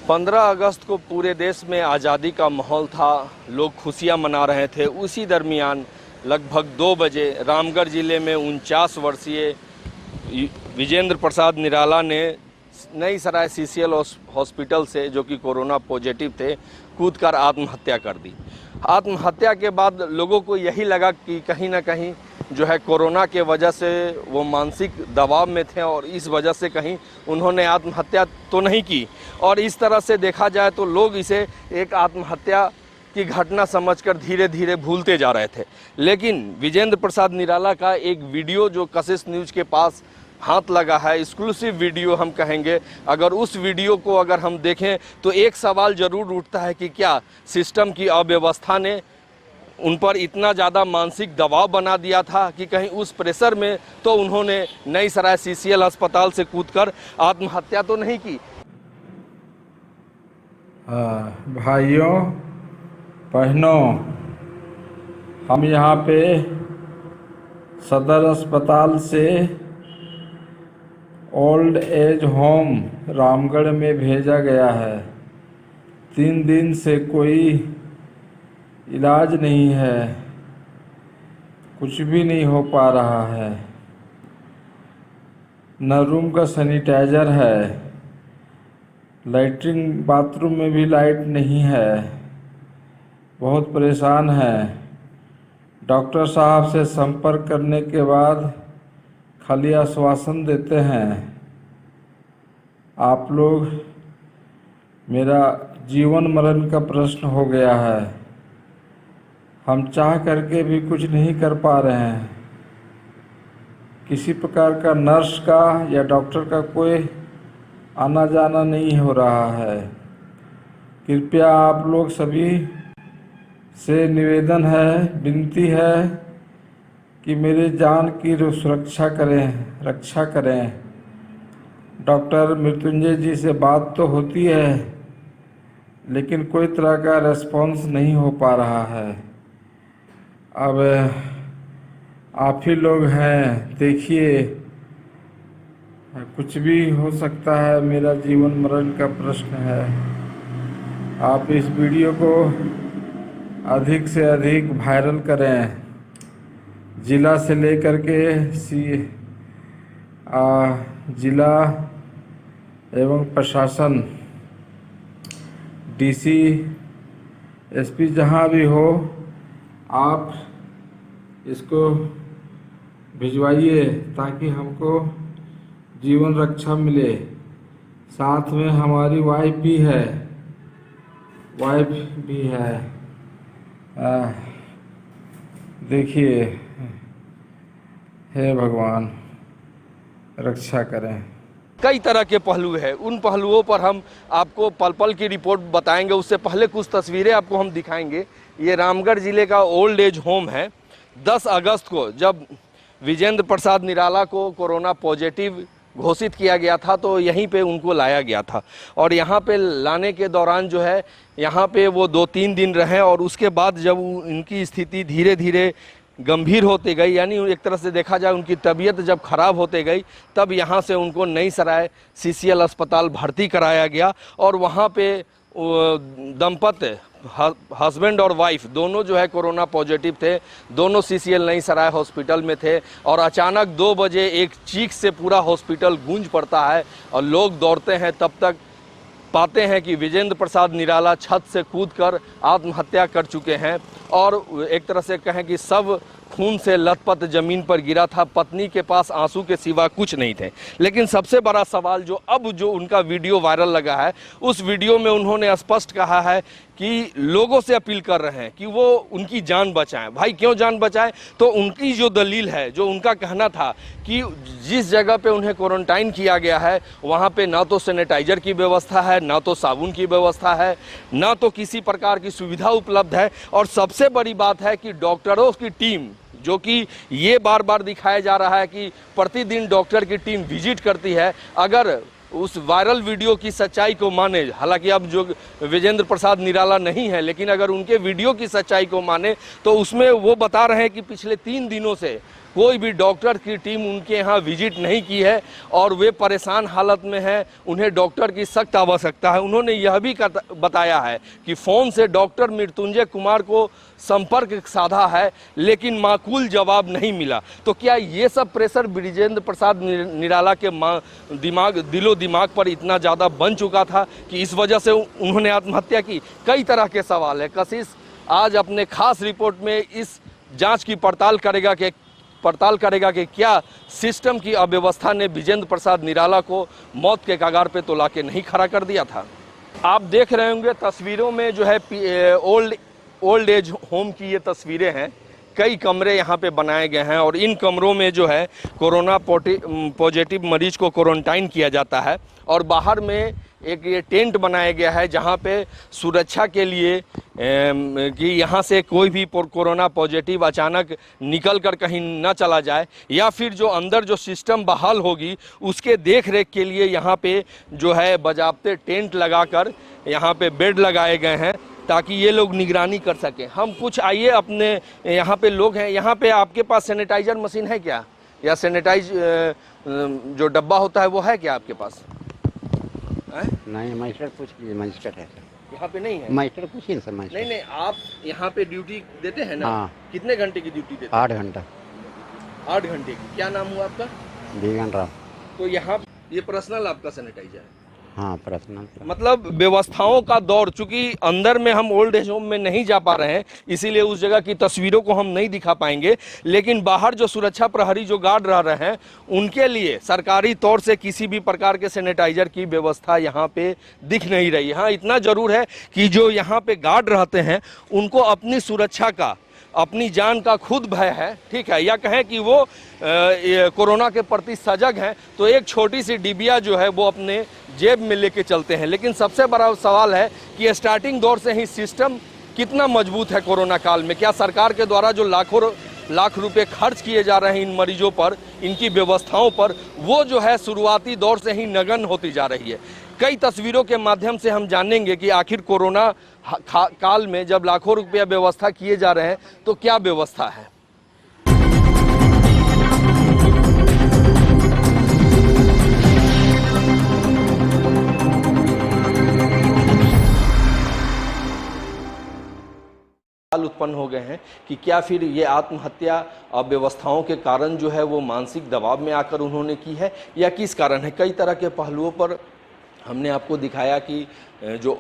15 अगस्त को पूरे देश में आज़ादी का माहौल था, लोग खुशियां मना रहे थे। उसी दरमियान लगभग 2 बजे रामगढ़ ज़िले में 49 वर्षीय विजेंद्र प्रसाद निराला ने नई सराय सीसीएल हॉस्पिटल से, जो कि कोरोना पॉजिटिव थे, कूदकर आत्महत्या कर दी। आत्महत्या के बाद लोगों को यही लगा कि कहीं ना कहीं जो है कोरोना के वजह से वो मानसिक दबाव में थे और इस वजह से कहीं उन्होंने आत्महत्या तो नहीं की। और इस तरह से देखा जाए तो लोग इसे एक आत्महत्या की घटना समझकर धीरे धीरे भूलते जा रहे थे। लेकिन विजेंद्र प्रसाद निराला का एक वीडियो जो कशिश न्यूज़ के पास हाथ लगा है, एक्सक्लूसिव वीडियो हम कहेंगे, अगर उस वीडियो को अगर हम देखें तो एक सवाल ज़रूर उठता है कि क्या सिस्टम की अव्यवस्था ने उन पर इतना ज़्यादा मानसिक दबाव बना दिया था कि कहीं उस प्रेशर में तो उन्होंने नई सराय सीसीएल अस्पताल से कूदकर आत्महत्या तो नहीं की। भाइयों बहनों, हम यहाँ पे सदर अस्पताल से ओल्ड एज होम रामगढ़ में भेजा गया है। 3 दिन से कोई इलाज नहीं है, कुछ भी नहीं हो पा रहा है। न रूम का सैनिटाइजर है, लैट्रिन बाथरूम में भी लाइट नहीं है, बहुत परेशान है। डॉक्टर साहब से संपर्क करने के बाद खाली आश्वासन देते हैं। आप लोग, मेरा जीवन मरण का प्रश्न हो गया है, हम चाह करके भी कुछ नहीं कर पा रहे हैं। किसी प्रकार का नर्स का या डॉक्टर का कोई आना जाना नहीं हो रहा है। कृपया आप लोग सभी से निवेदन है, विनती है कि मेरे जान की सुरक्षा करें, रक्षा करें। डॉक्टर मृत्युंजय जी से बात तो होती है, लेकिन कोई तरह का रेस्पॉन्स नहीं हो पा रहा है। अब आप ही लोग हैं, देखिए, कुछ भी हो सकता है। मेरा जीवन मरण का प्रश्न है। आप इस वीडियो को अधिक से अधिक वायरल करें। जिला से लेकर के जिला एवं प्रशासन, डीसी, एसपी जहाँ भी हो, आप इसको भिजवाइए ताकि हमको जीवन रक्षा मिले। साथ में हमारी वाइफ भी है। देखिए, हे भगवान रक्षा करें। कई तरह के पहलू हैं, उन पहलुओं पर हम आपको पल पल की रिपोर्ट बताएंगे। उससे पहले कुछ तस्वीरें आपको हम दिखाएंगे। ये रामगढ़ ज़िले का ओल्ड एज होम है। 10 अगस्त को जब विजेंद्र प्रसाद निराला को कोरोना पॉजिटिव घोषित किया गया था तो यहीं पे उनको लाया गया था। और यहाँ पे लाने के दौरान जो है, यहाँ पे वो 2-3 दिन रहे और उसके बाद जब उनकी स्थिति धीरे धीरे गंभीर होती गई, यानी एक तरह से देखा जाए उनकी तबीयत जब खराब होते गई, तब यहाँ से उनको नई सराय सीसीएल अस्पताल भर्ती कराया गया। और वहाँ पे दंपत्ति, हस्बैंड और वाइफ दोनों जो है कोरोना पॉजिटिव थे। दोनों सीसीएल नई सराय हॉस्पिटल में थे और अचानक 2 बजे एक चीख से पूरा हॉस्पिटल गूंज पड़ता है और लोग दौड़ते हैं। तब तक पाते हैं कि विजेंद्र प्रसाद निराला छत से कूदकर आत्महत्या कर चुके हैं। और एक तरह से कहें कि सब खून से लथपथ ज़मीन पर गिरा था। पत्नी के पास आंसू के सिवा कुछ नहीं थे। लेकिन सबसे बड़ा सवाल जो उनका वीडियो वायरल लगा है, उस वीडियो में उन्होंने स्पष्ट कहा है कि लोगों से अपील कर रहे हैं कि वो उनकी जान बचाएं। भाई क्यों जान बचाएं? तो उनकी जो दलील है, जो उनका कहना था कि जिस जगह पे उन्हें क्वारंटाइन किया गया है वहाँ पे ना तो सैनिटाइजर की व्यवस्था है, ना तो साबुन की व्यवस्था है, ना तो किसी प्रकार की सुविधा उपलब्ध है। और सबसे बड़ी बात है कि डॉक्टरों की टीम, जो कि ये बार बार दिखाया जा रहा है कि प्रतिदिन डॉक्टर की टीम विजिट करती है, अगर उस वायरल वीडियो की सच्चाई को माने, हालांकि अब जो विजेंद्र प्रसाद निराला नहीं है, लेकिन अगर उनके वीडियो की सच्चाई को माने तो उसमें वो बता रहे हैं कि पिछले 3 दिनों से कोई भी डॉक्टर की टीम उनके यहाँ विजिट नहीं की है और वे परेशान हालत में हैं। उन्हें डॉक्टर की सख्त आवश्यकता है। उन्होंने यह भी बताया है कि फ़ोन से डॉक्टर मृत्युंजय कुमार को संपर्क साधा है लेकिन माकूल जवाब नहीं मिला। तो क्या ये सब प्रेशर ब्रिजेंद्र प्रसाद निराला के दिलो दिमाग पर इतना ज़्यादा बन चुका था कि इस वजह से उन्होंने आत्महत्या की? कई तरह के सवाल है। कशिश आज अपने खास रिपोर्ट में इस जांच की पड़ताल करेगा कि क्या सिस्टम की अव्यवस्था ने ब्रिजेंद्र प्रसाद निराला को मौत के कगार पे तो लाके नहीं खड़ा कर दिया था। आप देख रहे होंगे तस्वीरों में जो है ओल्ड एज होम की ये तस्वीरें हैं। कई कमरे यहाँ पे बनाए गए हैं और इन कमरों में जो है कोरोना पॉजिटिव मरीज को क्वारंटाइन किया जाता है और बाहर में एक ये टेंट बनाया गया है जहाँ पे सुरक्षा के लिए कि यहाँ से कोई भी कोरोना पॉजिटिव अचानक निकल कर कहीं ना चला जाए, या फिर जो अंदर जो सिस्टम बहाल होगी उसके देख रेख के लिए यहाँ पे जो है बजाबते टेंट लगाकर यहाँ पे बेड लगाए गए हैं ताकि ये लोग निगरानी कर सकें। हम कुछ आइए अपने यहाँ पे लोग हैं। यहाँ पे आपके पास सैनिटाइजर मशीन है क्या, या सैनिटाइज जो डब्बा होता है वो है क्या आपके पास? नहीं, मजिस्ट्रेट पूछ लीजिए, मजिस्ट्रेट है सर। यहाँ पे नहीं है? मजिस्ट्रेट पूछिए सर, मजिस्ट्रेट। नहीं, आप यहाँ पे ड्यूटी देते हैं ना? हाँ। कितने घंटे की ड्यूटी देते हैं? 8 घंटा। 8 घंटे की। क्या नाम हुआ आपका? बिगन राव। तो यहाँ ये पर्सनल आपका सैनिटाइजर है? हाँ, पर्सनल। मतलब व्यवस्थाओं का दौर, चूंकि अंदर में हम ओल्ड एज होम में नहीं जा पा रहे हैं इसीलिए उस जगह की तस्वीरों को हम नहीं दिखा पाएंगे, लेकिन बाहर जो सुरक्षा प्रहरी जो गार्ड रह रहे हैं उनके लिए सरकारी तौर से किसी भी प्रकार के सैनिटाइजर की व्यवस्था यहाँ पे दिख नहीं रही। हाँ, इतना जरूर है कि जो यहाँ पे गार्ड रहते हैं उनको अपनी सुरक्षा का, अपनी जान का खुद भय है, ठीक है, या कहें कि वो कोरोना के प्रति सजग हैं, तो एक छोटी सी डिबिया जो है वो अपने जेब में लेके चलते हैं। लेकिन सबसे बड़ा सवाल है कि स्टार्टिंग दौर से ही सिस्टम कितना मजबूत है कोरोना काल में? क्या सरकार के द्वारा जो लाख रुपए खर्च किए जा रहे हैं इन मरीजों पर, इनकी व्यवस्थाओं पर, वो जो है शुरुआती दौर से ही नगण्य होती जा रही है? कई तस्वीरों के माध्यम से हम जानेंगे कि आखिर कोरोना काल में जब लाखों रुपया व्यवस्था किए जा रहे हैं तो क्या व्यवस्था है। उत्पन्न हो गए हैं कि क्या फिर ये आत्महत्या अव्यवस्थाओं के कारण जो है वो मानसिक दबाव में आकर उन्होंने की है, या किस कारण है? कई तरह के पहलुओं पर हमने आपको दिखाया कि जो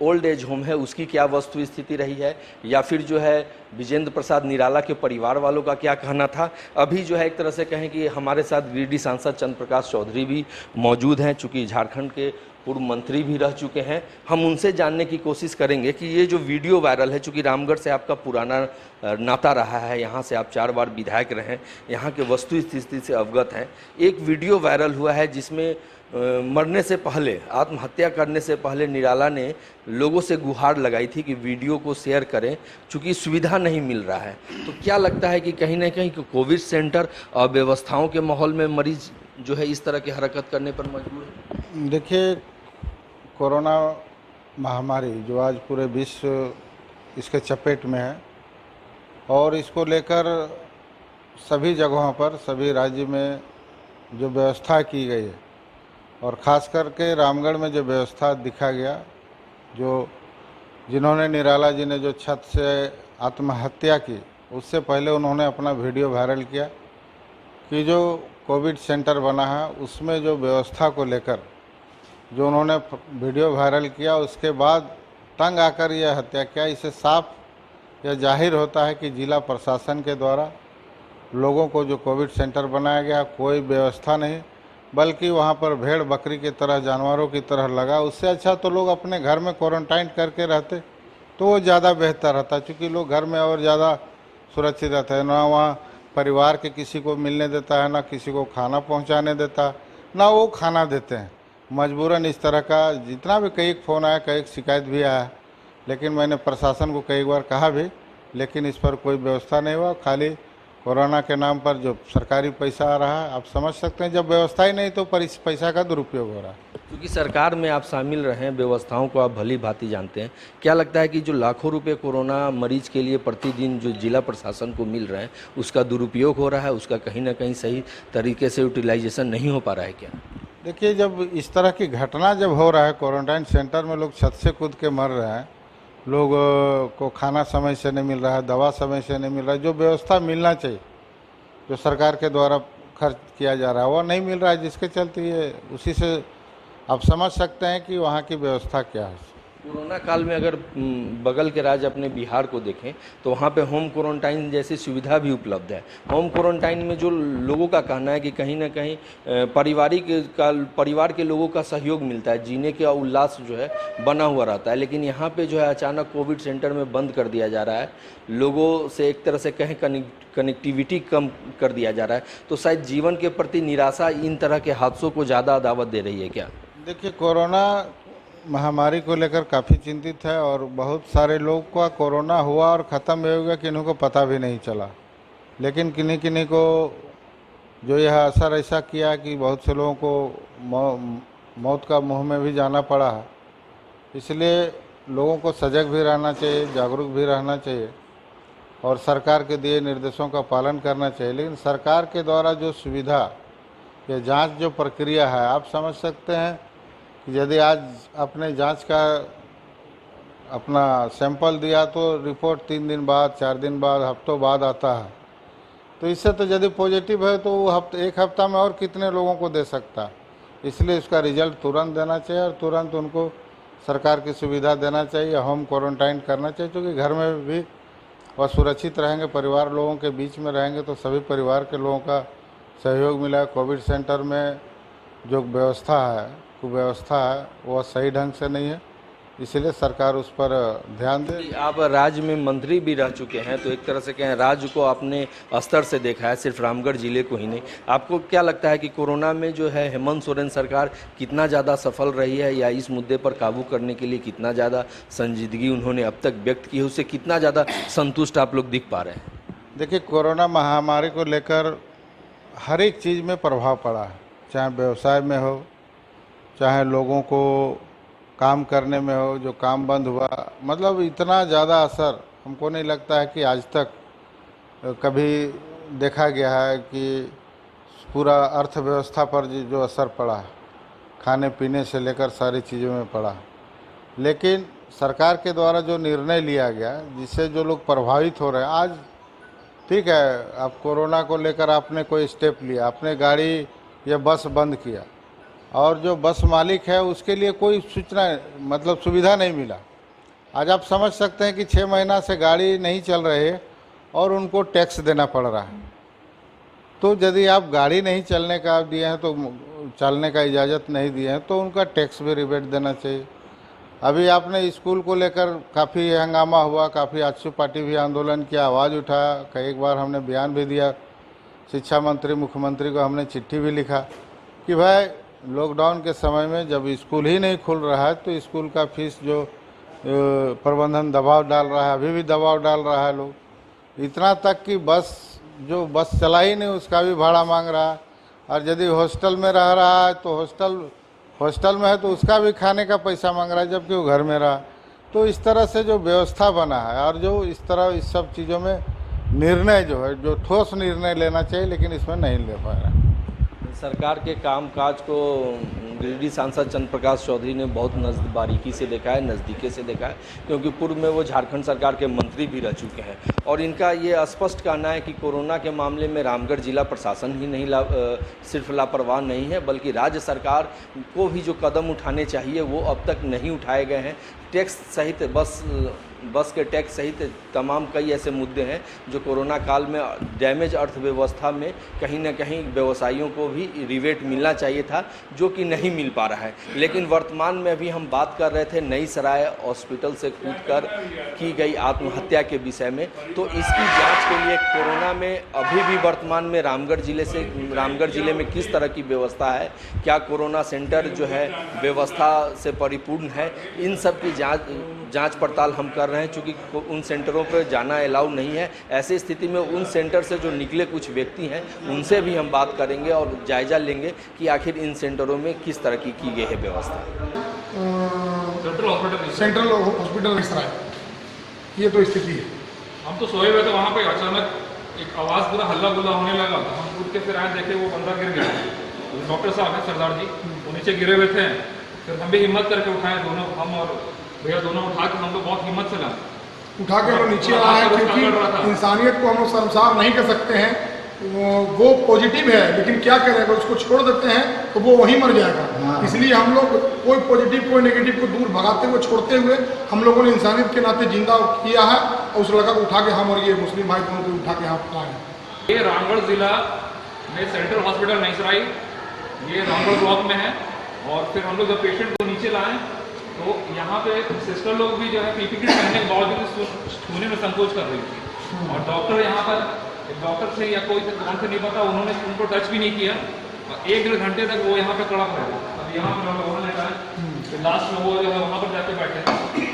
ओल्ड एज होम है उसकी क्या वस्तु स्थिति रही है, या फिर जो है ब्रिजेंद्र प्रसाद निराला के परिवार वालों का क्या कहना था। अभी जो है एक तरह से कहें कि हमारे साथ गिरिडीह सांसद चंद्र प्रकाश चौधरी भी मौजूद हैं, चूँकि झारखंड के पूर्व मंत्री भी रह चुके हैं। हम उनसे जानने की कोशिश करेंगे कि ये जो वीडियो वायरल है, चूँकि रामगढ़ से आपका पुराना नाता रहा है, यहाँ से आप 4 बार विधायक रहे, यहाँ के वस्तु स्थिति से अवगत हैं। एक वीडियो वायरल हुआ है जिसमें मरने से पहले, आत्महत्या करने से पहले निराला ने लोगों से गुहार लगाई थी कि वीडियो को शेयर करें, चूँकि सुविधा नहीं मिल रहा है। तो क्या लगता है कि कहीं ना कहीं कोविड सेंटर अव्यवस्थाओं के माहौल में मरीज जो है इस तरह की हरकत करने पर मजबूर है? देखिए, कोरोना महामारी जो आज पूरे विश्व इसके चपेट में है और इसको लेकर सभी जगहों पर, सभी राज्य में जो व्यवस्था की गई है और ख़ास करके रामगढ़ में जो व्यवस्था दिखा गया, जो जिन्होंने निराला जी ने जो छत से आत्महत्या की, उससे पहले उन्होंने अपना वीडियो वायरल किया कि जो कोविड सेंटर बना है उसमें जो व्यवस्था को लेकर जो उन्होंने वीडियो वायरल किया, उसके बाद तंग आकर यह हत्या किया। इससे साफ यह जाहिर होता है कि जिला प्रशासन के द्वारा लोगों को जो कोविड सेंटर बनाया गया कोई व्यवस्था नहीं, बल्कि वहाँ पर भेड़ बकरी की तरह, जानवरों की तरह लगा। उससे अच्छा तो लोग अपने घर में क्वारंटाइन करके रहते तो वो ज़्यादा बेहतर रहता, क्योंकि लोग घर में और ज़्यादा सुरक्षित रहते हैं। ना वहाँ परिवार के किसी को मिलने देता है, ना किसी को खाना पहुँचाने देता, ना वो खाना देते हैं। मजबूरन इस तरह का जितना भी कई फ़ोन आया, कई शिकायत भी आया, लेकिन मैंने प्रशासन को कई बार कहा भी, लेकिन इस पर कोई व्यवस्था नहीं हुआ। खाली कोरोना के नाम पर जो सरकारी पैसा आ रहा है, आप समझ सकते हैं जब व्यवस्था ही नहीं तो पैसा का दुरुपयोग हो रहा है। क्योंकि सरकार में आप शामिल रहे हैं, व्यवस्थाओं को आप भली भांति जानते हैं, क्या लगता है कि जो लाखों रुपए कोरोना मरीज के लिए प्रतिदिन जो जिला प्रशासन को मिल रहे हैं उसका दुरुपयोग हो रहा है, उसका कहीं ना कहीं सही तरीके से यूटिलाइजेशन नहीं हो पा रहा है क्या? देखिए, जब इस तरह की घटना जब हो रहा है, क्वारंटाइन सेंटर में लोग छत से कूद के मर रहे हैं, लोग को खाना समय से नहीं मिल रहा है, दवा समय से नहीं मिल रहा है, जो व्यवस्था मिलना चाहिए जो सरकार के द्वारा खर्च किया जा रहा है वो नहीं मिल रहा है, जिसके चलते ये उसी से आप समझ सकते हैं कि वहाँ की व्यवस्था क्या है। कोरोना काल में अगर बगल के राज्य अपने बिहार को देखें तो वहाँ पे होम क्वारंटाइन जैसी सुविधा भी उपलब्ध है। होम क्वारंटाइन में जो लोगों का कहना है कि कहीं ना कहीं परिवार के लोगों का सहयोग मिलता है, जीने का उल्लास जो है बना हुआ रहता है, लेकिन यहाँ पे जो है अचानक कोविड सेंटर में बंद कर दिया जा रहा है, लोगों से एक तरह से कहीं कनेक्टिविटी कम कर दिया जा रहा है, तो शायद जीवन के प्रति निराशा इन तरह के हादसों को ज़्यादा दावत दे रही है क्या? देखिए, कोरोना महामारी को लेकर काफ़ी चिंतित है और बहुत सारे लोग का कोरोना हुआ और ख़त्म भी हो गया, किन्हीं को पता भी नहीं चला, लेकिन किन्हीं किन्हीं को जो यह असर ऐसा किया कि बहुत से लोगों को मौत का मुंह में भी जाना पड़ा। इसलिए लोगों को सजग भी रहना चाहिए, जागरूक भी रहना चाहिए और सरकार के दिए निर्देशों का पालन करना चाहिए। लेकिन सरकार के द्वारा जो सुविधा या जांच जो प्रक्रिया है, आप समझ सकते हैं कि यदि आज अपने जांच का अपना सैंपल दिया तो रिपोर्ट 3 दिन बाद, 4 दिन बाद, हफ्तों बाद आता है, तो इससे तो यदि पॉजिटिव है तो वो एक हफ्ता में और कितने लोगों को दे सकता है। इसलिए उसका रिजल्ट तुरंत देना चाहिए और तुरंत उनको सरकार की सुविधा देना चाहिए, होम क्वारंटाइन करना चाहिए, क्योंकि घर में भी वह सुरक्षित रहेंगे, परिवार लोगों के बीच में रहेंगे तो सभी परिवार के लोगों का सहयोग मिला। कोविड सेंटर में जो व्यवस्था है, कुव्यवस्था है, वह सही ढंग से नहीं है, इसलिए सरकार उस पर ध्यान दे। आप राज्य में मंत्री भी रह चुके हैं, तो एक तरह से कहें राज्य को अपने स्तर से देखा है, सिर्फ रामगढ़ जिले को ही नहीं। आपको क्या लगता है कि कोरोना में जो है हेमंत सोरेन सरकार कितना ज़्यादा सफल रही है, या इस मुद्दे पर काबू करने के लिए कितना ज़्यादा संजीदगी उन्होंने अब तक व्यक्त की है, उससे कितना ज़्यादा संतुष्ट आप लोग दिख पा रहे हैं? देखिए, कोरोना महामारी को लेकर हर एक चीज़ में प्रभाव पड़ा है, चाहे व्यवसाय में हो, चाहे लोगों को काम करने में हो, जो काम बंद हुआ, मतलब इतना ज़्यादा असर हमको नहीं लगता है कि आज तक कभी देखा गया है कि पूरा अर्थव्यवस्था पर जो असर पड़ा है, खाने पीने से लेकर सारी चीज़ों में पड़ा। लेकिन सरकार के द्वारा जो निर्णय लिया गया जिससे जो लोग प्रभावित हो रहे हैं, आज ठीक है, आप कोरोना को लेकर आपने कोई स्टेप लिया, आपने गाड़ी या बस बंद किया और जो बस मालिक है उसके लिए कोई सूचना मतलब सुविधा नहीं मिला। आज आप समझ सकते हैं कि 6 महीना से गाड़ी नहीं चल रही है और उनको टैक्स देना पड़ रहा है। तो यदि आप गाड़ी नहीं चलने का दिए हैं, तो चलने का इजाज़त नहीं दिए हैं, तो उनका टैक्स भी रिबेट देना चाहिए। अभी आपने स्कूल को लेकर काफ़ी हंगामा हुआ, काफ़ी आजसू पार्टी भी आंदोलन किया, आवाज़ उठाया, कई बार हमने बयान भी दिया, शिक्षा मंत्री, मुख्यमंत्री को हमने चिट्ठी भी लिखा कि भाई लॉकडाउन के समय में जब स्कूल ही नहीं खुल रहा है तो स्कूल का फीस जो प्रबंधन दबाव डाल रहा है, अभी भी दबाव डाल रहा है, लोग इतना तक कि बस चला ही नहीं उसका भी भाड़ा मांग रहा है, और यदि हॉस्टल में रह रहा है तो हॉस्टल में है तो उसका भी खाने का पैसा मांग रहा है, जबकि वो घर में रहा। तो इस तरह से जो व्यवस्था बना है और जो इस तरह इस सब चीज़ों में निर्णय जो है, जो ठोस निर्णय लेना चाहिए, लेकिन इसमें नहीं ले पा रहा है। सरकार के कामकाज को गिरिडीह सांसद चंद्र प्रकाश चौधरी ने बहुत बारीकी से देखा है, नज़दीकी से देखा है, क्योंकि पूर्व में वो झारखंड सरकार के मंत्री भी रह चुके हैं और इनका ये स्पष्ट कहना है कि कोरोना के मामले में रामगढ़ जिला प्रशासन ही नहीं सिर्फ लापरवाह नहीं है, बल्कि राज्य सरकार को भी जो कदम उठाने चाहिए वो अब तक नहीं उठाए गए हैं। टैक्स सहित बस के टैक्स सहित तमाम कई ऐसे मुद्दे हैं जो कोरोना काल में डैमेज अर्थव्यवस्था में कहीं ना कहीं व्यवसायियों को भी रिबेट मिलना चाहिए था, जो कि नहीं मिल पा रहा है। लेकिन वर्तमान में अभी हम बात कर रहे थे नई सराय हॉस्पिटल से कूदकर की गई आत्महत्या के विषय में, तो इसकी जांच के लिए कोरोना में अभी भी वर्तमान में रामगढ़ जिले में किस तरह की व्यवस्था है, क्या कोरोना सेंटर जो है व्यवस्था से परिपूर्ण है, इन सब की जांच पड़ताल हम कर रहे हैं। रहे हैं, चूँकि उन सेंटरों पर जाना अलाउ नहीं है। ऐसी स्थिति में उन सेंटर से जो निकले कुछ व्यक्ति हैं उनसे भी हम बात करेंगे और जायज़ा लेंगे कि आखिर इन सेंटरों में किस तरह की गई है व्यवस्था। सेंट्रल हॉस्पिटल सराय, ये तो स्थिति है। हम तो सोए हुए थे, वहाँ पे अचानक एक आवाज़ पूरा हल्ला गुल्ला होने लगा। हम उठ के फिर आए, देखे वो बंदा गिर गया। डॉक्टर साहब हैं सरदार जी, वो नीचे गिरे हुए थे। फिर हम भी हिम्मत करके उठाए, दोनों हम और भैया दोनों उठा के हम लोग बहुत हिम्मत से लाए, उठा के हम लोग नीचे आए हैं, क्योंकि इंसानियत को हम लोग शर्मसार नहीं कर सकते हैं। वो पॉजिटिव है, लेकिन क्या करें, अगर उसको छोड़ देते हैं तो वो वहीं मर जाएगा। इसलिए हम लोग कोई पॉजिटिव कोई नेगेटिव को दूर भगाते हुए छोड़ते हुए हम लोगों ने इंसानियत के नाते जिंदा किया है और उस लड़का को उठा के हम और ये मुस्लिम भाई दोनों को उठा के यहाँ लाए। ये रामगढ़ जिला में सेंट्रल हॉस्पिटल नईसराई, ये रामगढ़ ब्लॉक में है। और फिर हम लोग जब पेशेंट को नीचे लाएं तो यहाँ पे सिस्टर लोग भी जो है PPE पहनने के बावजूद छूने में संकोच कर रही थी। और डॉक्टर यहाँ पर, एक डॉक्टर से या कोई कौन से नहीं पता, उन्होंने उनको टच भी नहीं किया। 1-1.5 घंटे तक वो यहाँ पे खड़ा रहा। अब यहाँ पर वहाँ लेटा है, फिर लास्ट में वो जो है वहाँ पर जाके बैठे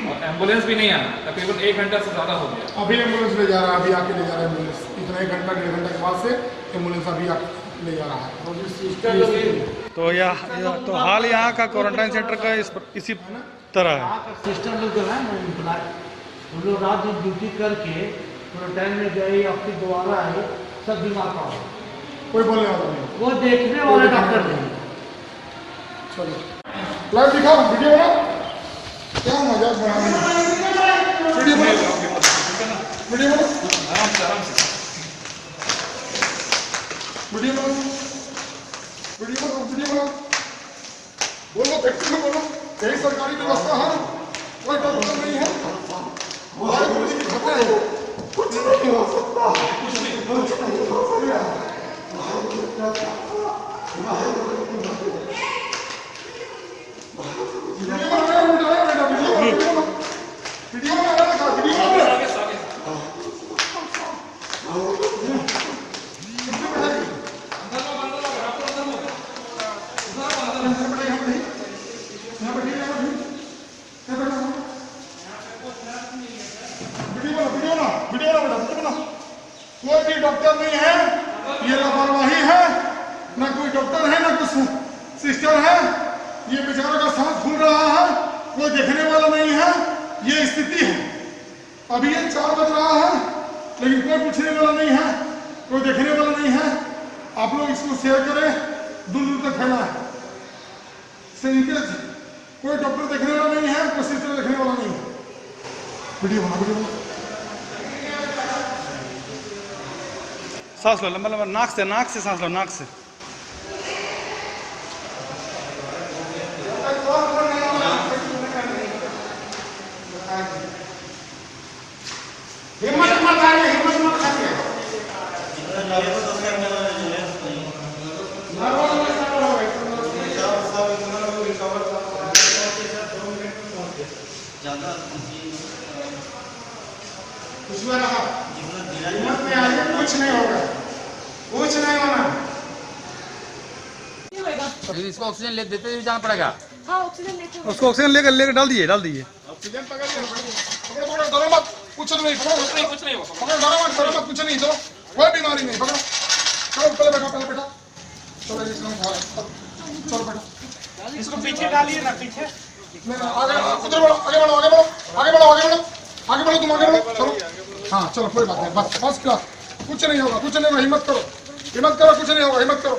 और एम्बुलेंस भी नहीं आया। तकरीबन 1 घंटा से ज़्यादा हो गया। अभी एम्बुलेंस ले जा रहा है, अभी आके ले जा रहा है एम्बुलेंस। इतना 1 घंटा 1.5 घंटे के बाद से एम्बुलेंस अभी आके ले जा रहा है। तो यह तो हाल यहाँ का क्वारंटाइन सेंटर का इसी तरह है। सिस्टर लोग जो है ना एम्प्लॉय, उन लोग रात में ड्यूटी करके क्वारंटाइन में गए, अपनी दोबारा आए, सब बीमार पड़ा। कोई बोलने वाला नहीं, वो देखने वाले डॉक्टर नहीं। चलो लाइव दिखाओ, वीडियो बनाओ, क्या मजाक बना रहे हैं। वीडियो बनाओ, वीडियो बनाओ, आराम से वीडियो बनाओ, वीडियो बनाओ, वीडियो बनाओ, बोलो, फैक्ट्री में बोलो, यही सरकारी व्यवस्था है, कोई डॉक्टर नहीं है, कुछ नहीं हो सकता, कुछ नहीं हो सकता। कोई भी डॉक्टर नहीं है, ये लापरवाही है, ना कोई डॉक्टर है ना कोई सिस्टर है। ये बेचारा का सांस फूल रहा है, कोई देखने वाला नहीं है, ये स्थिति है। अभी ये 4 बज रहा है, लेकिन कोई पूछने वाला नहीं है, कोई देखने वाला नहीं है। आप लोग इसको शेयर करें, दूर दूर तक फैला है। कोई डॉक्टर देखने वाला नहीं है, कोई सिस्टर देखने वाला नहीं है। वीडियो बना, वीडियो बना। सांस लो लंबा लंबा, नाक से सांस लो, नाक से। हिम्मत मत हारिए, हिम्मत मत हारिए। कुछ में रहा, हिम्मत में आइए, कुछ नहीं होगा, कुछ नहीं होना। इसको ऑक्सीजन ले देते हुए जाना पड़ेगा। हाँ, ऑक्सीजन लेते हुए। उसको ऑक्सीजन लेकर डाल दीजिए ऑक्सीजन पकड़िए, पकड़ो, डरो मत, कुछ नहीं, पकड़ो, कुछ नहीं, पकड़ो, डरो मत, कुछ नहीं, चलो, कोई बीमारी नहीं, पकड़ो, चलो, पहले बैठो, चलो, चलो बैठो, इसको पीछे डालिए ना, पीछे, आगे बढ़ो, तुम आगे बढ़ो, चलो, हाँ, चलो, कोई बात नहीं, बस फर्स्ट क्लास, कुछ नहीं होगा, हिम्मत करो, कुछ नहीं होगा, हिम्मत करो,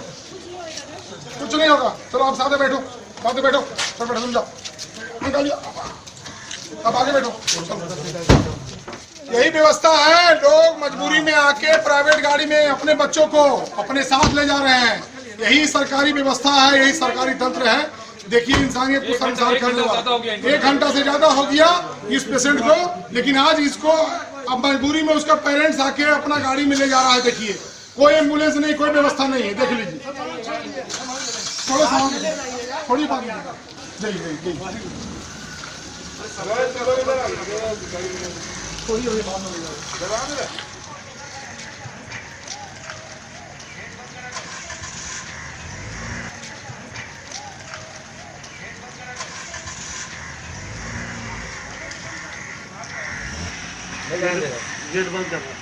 कुछ नहीं होगा। चलो आप साथ बैठो, चलो बैठो, तुम जाओ, निकालिए, अब आगे बैठो। यही व्यवस्था है, लोग मजबूरी में आके प्राइवेट गाड़ी में अपने बच्चों को अपने साथ ले जा रहे हैं। यही सरकारी व्यवस्था है, यही सरकारी तंत्र है। देखिए इंसानियत को संसार करने वाला 1 घंटा से ज्यादा हो गया इस पेशेंट को, लेकिन आज इसको अब मजबूरी में उसका पेरेंट्स आके अपना गाड़ी में ले जा रहा है। देखिए कोई एम्बुलेंस नहीं, कोई व्यवस्था नहीं है, देख लीजिए। थोड़ी बात गेट बंद करना।